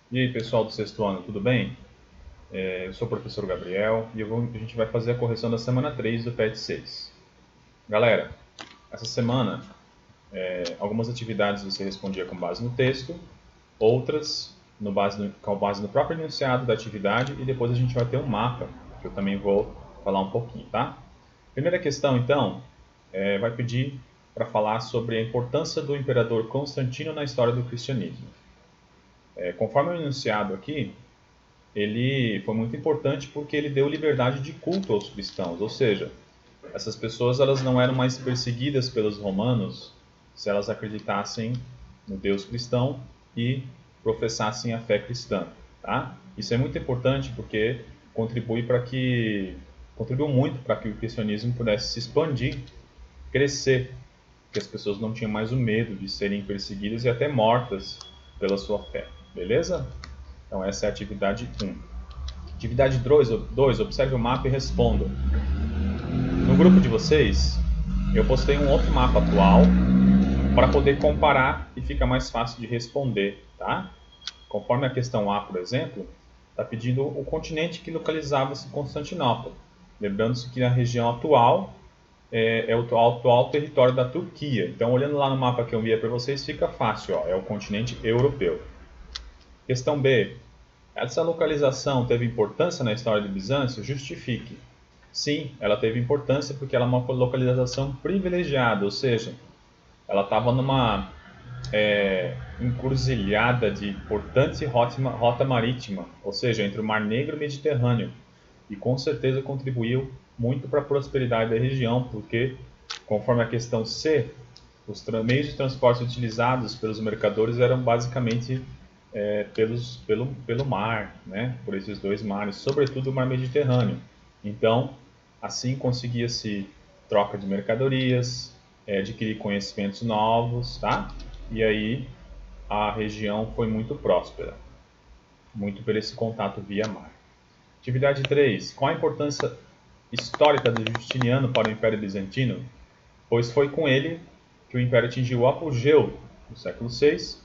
E aí, pessoal do sexto ano, tudo bem? Eu sou o professor Gabriel e a gente vai fazer a correção da semana 3 do PET 6. Galera, essa semana, algumas atividades você respondia com base no texto, outras com base no próprio enunciado da atividade e depois a gente vai ter um mapa, que eu também vou falar um pouquinho, tá? Primeira questão, então, vai pedir para falar sobre a importância do imperador Constantino na história do cristianismo. Conforme o enunciado aqui, ele foi muito importante porque ele deu liberdade de culto aos cristãos, ou seja, essas pessoas elas não eram mais perseguidas pelos romanos se elas acreditassem no Deus cristão e professassem a fé cristã, tá? Isso é muito importante porque contribuiu muito para que o cristianismo pudesse se expandir, crescer, que as pessoas não tinham mais o medo de serem perseguidas e até mortas pela sua fé, beleza? Então essa é a atividade 1. Atividade 2, observe o mapa e responda. No grupo de vocês, eu postei um outro mapa atual para poder comparar e fica mais fácil de responder, tá? Conforme a questão A, por exemplo, está pedindo o continente que localizava-se em Constantinopla. Lembrando-se que a região atual é o atual território da Turquia. Então, olhando lá no mapa que eu enviei para vocês, fica fácil, ó, é o continente europeu. Questão B. Essa localização teve importância na história de Bizâncio? Justifique. Sim, ela teve importância porque ela é uma localização privilegiada, ou seja, ela estava numa encruzilhada de importante rota marítima, ou seja, entre o Mar Negro e o Mediterrâneo, e com certeza contribuiu muito para a prosperidade da região, porque, conforme a questão C, os meios de transporte utilizados pelos mercadores eram basicamente pelo mar, né? Por esses dois mares, sobretudo o mar Mediterrâneo. Então, assim conseguia-se troca de mercadorias, adquirir conhecimentos novos, tá? E aí a região foi muito próspera, muito por esse contato via mar. Atividade 3. Qual a importância histórica de Justiniano para o Império Bizantino? Pois foi com ele que o Império atingiu o apogeu no século VI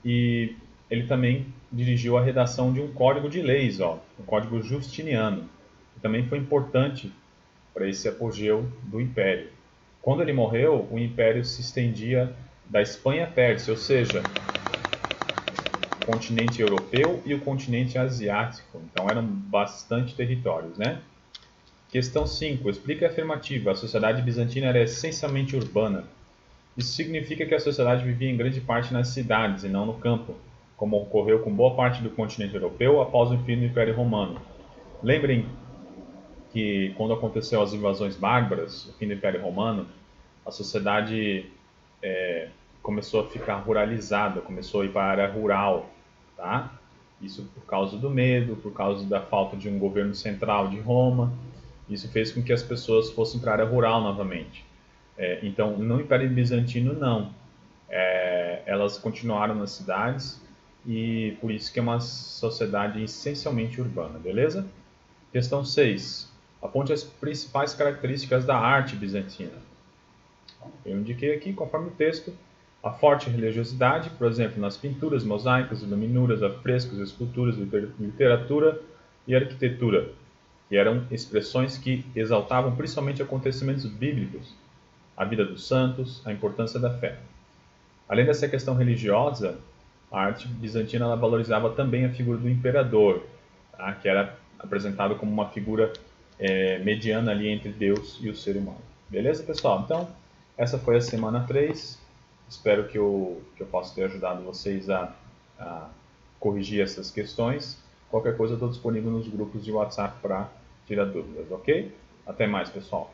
e ele também dirigiu a redação de um código de leis, ó, o Código Justiniano, que também foi importante para esse apogeu do Império. Quando ele morreu, o Império se estendia da Espanha à Pérsia, ou seja, o continente europeu e o continente asiático. Então eram bastante territórios, né? Questão 5. Explica a afirmativa. A sociedade bizantina era essencialmente urbana. Isso significa que a sociedade vivia em grande parte nas cidades e não no campo, como ocorreu com boa parte do continente europeu após o fim do Império Romano. Lembrem que quando aconteceu as invasões bárbaras, o fim do Império Romano, a sociedade começou a ficar ruralizada, começou a ir para a área rural, tá? Isso por causa do medo, por causa da falta de um governo central de Roma. Isso fez com que as pessoas fossem para a área rural novamente. Então, no Império Bizantino, não. Elas continuaram nas cidades e por isso que é uma sociedade essencialmente urbana, beleza? Questão 6. Aponte as principais características da arte bizantina. Eu indiquei aqui, conforme o texto, a forte religiosidade, por exemplo, nas pinturas, mosaicos, iluminuras, afrescos, esculturas, literatura e arquitetura, que eram expressões que exaltavam principalmente acontecimentos bíblicos, a vida dos santos, a importância da fé. Além dessa questão religiosa, a arte bizantina ela valorizava também a figura do imperador, tá? Que era apresentado como uma figura mediana ali entre Deus e o ser humano. Beleza, pessoal? Então, essa foi a semana 3. Espero que eu possa ter ajudado vocês a corrigir essas questões. Qualquer coisa, eu estou disponível nos grupos de WhatsApp para tirar dúvidas, ok? Até mais, pessoal.